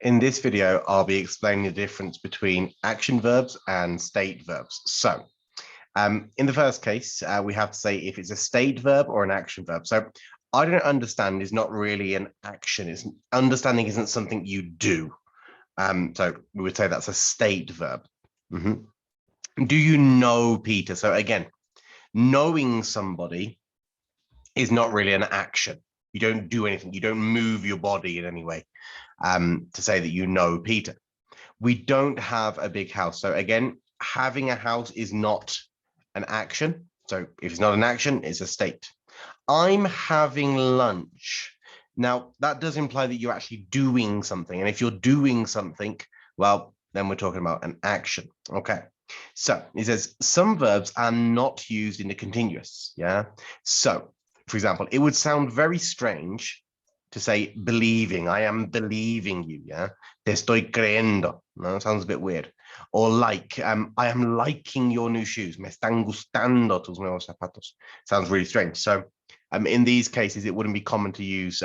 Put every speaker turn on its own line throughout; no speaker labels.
In this video, I'll be explaining the difference between action verbs and state verbs. So in the first case, we have to say if it's a state verb or an action verb. So I don't understand is not really an action. Understanding isn't something you do. So we would say that's a state verb. Do you know Peter? So again, knowing somebody is not really an action. You don't do anything. You don't move your body in any way to say that you know Peter. We don't have a big house. So again, having a house is not an action. So if it's not an action, it's a state. I'm having lunch. Now, that does imply that you're actually doing something. And if you're doing something, well, then we're talking about an action. Okay. So it says some verbs are not used in the continuous. Yeah. So, for example, it would sound very strange to say believing. I am believing you. Yeah. Te estoy creyendo. No, sounds a bit weird. Or like, I am liking your new shoes. Me están gustando tus nuevos zapatos. Sounds really strange. So, in these cases, it wouldn't be common to use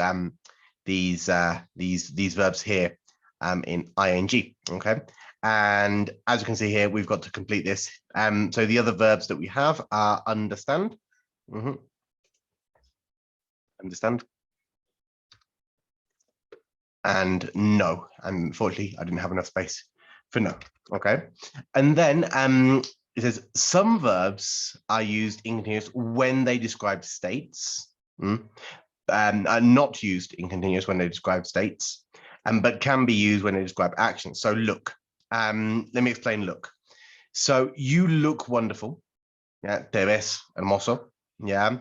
these verbs here in ing. Okay. And as you can see here, we've got to complete this. So the other verbs that we have are understand. Understand. And no. Unfortunately, I didn't have enough space for no. Okay. And then it says some verbs are used in continuous when they describe states. Are not used in continuous when they describe states, but can be used when they describe actions. So look. Let me explain look. So you look wonderful. Yeah, te ves hermoso. Yeah.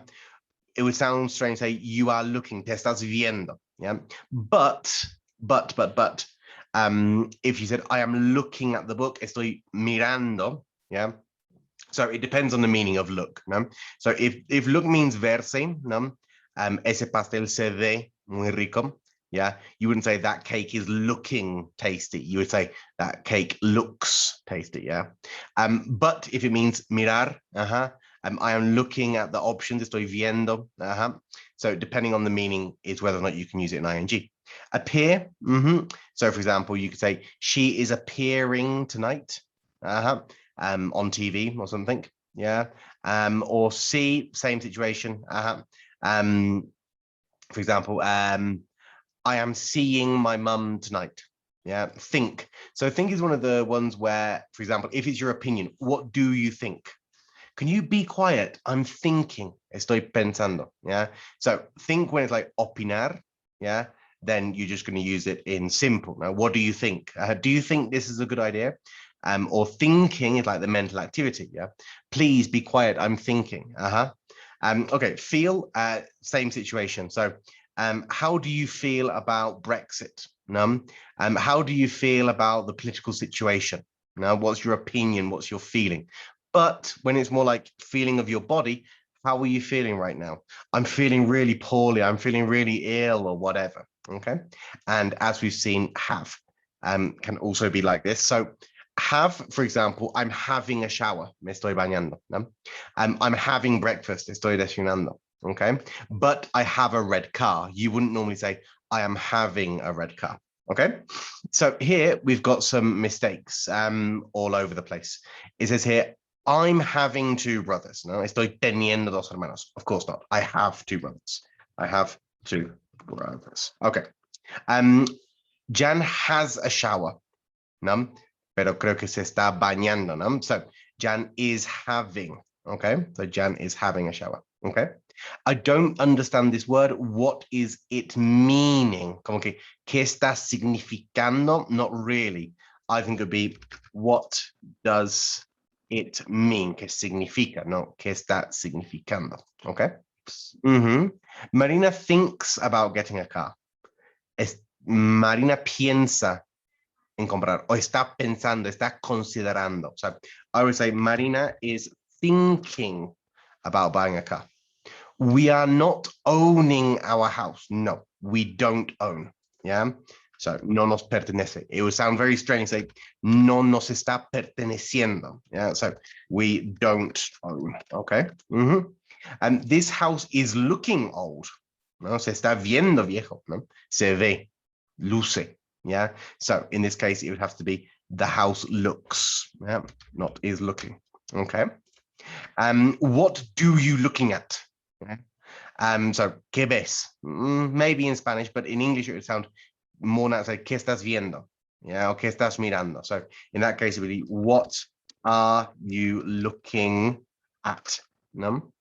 It would sound strange to say you are looking, te estás viendo. Yeah. But if you said I am looking at the book, estoy mirando. Yeah. So it depends on the meaning of look. No? So if look means verse, no? Ese pastel se ve muy rico. Yeah, you wouldn't say that cake is looking tasty. You would say that cake looks tasty. Yeah, but if it means mirar, I am looking at the options. Estoy viendo. So depending on the meaning is whether or not you can use it in ing. Appear. So for example, you could say she is appearing tonight. On TV or something. Yeah. Or see, same situation. For example, I am seeing my mum tonight. Yeah. Think. So think is one of the ones where, for example, if it's your opinion, what do you think? Can you be quiet? I'm thinking. Estoy pensando. Yeah. So think when it's like opinar. Yeah. Then you're just going to use it in simple. Now, what do you think? Do you think this is a good idea? Or thinking is like the mental activity. Yeah. Please be quiet. I'm thinking. Okay. Feel. Same situation. So how do you feel about Brexit? How do you feel about the political situation? What's your opinion? What's your feeling? But when it's more like feeling of your body, how are you feeling right now? I'm feeling really poorly. I'm feeling really ill or whatever. Okay. And as we've seen, have can also be like this. So have, for example, I'm having a shower. Me estoy bañando. I'm having breakfast. Estoy desayunando. Okay. But I have a red car. You wouldn't normally say, I am having a red car. Okay. So here we've got some mistakes all over the place. It says here, I'm having two brothers. No, estoy teniendo dos hermanos. Of course not. I have two brothers. I have two brothers. Okay. Jan has a shower. No, pero creo que se está bañando. No, so Jan is having. Okay. So Jan is having a shower. Okay. I don't understand this word. What is it meaning? Como que, ¿qué está significando? Not really. I think it would be, what does it mean? ¿Qué significa? No, ¿qué está significando? Okay. Marina thinks about getting a car. Marina piensa en comprar, o está pensando, está considerando. So I would say Marina is thinking about buying a car. We are not owning our house. No, we don't own. Yeah. So no nos pertenece. It would sound very strange. Like no nos está perteneciendo. Yeah. So we don't own. Okay. And this house is looking old. No, se está viendo viejo. No, se ve, luce. Yeah. So in this case, it would have to be the house looks. Yeah, not is looking. Okay. What do you looking at? Yeah. So ¿qué ves? Maybe in Spanish, but in English it would sound more natural. ¿Qué estás viendo? Yeah, or ¿qué estás mirando? So in that case, it would be what are you looking at? No?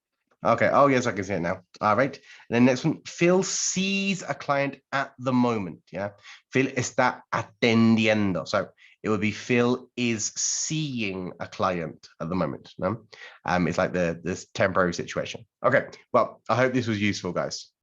Okay. Oh, yes, I can see it now. All right. And then next one, Phil sees a client at the moment. Yeah. Phil está atendiendo. So it would be Phil is seeing a client at the moment. No? It's like this temporary situation. Okay. Well, I hope this was useful, guys.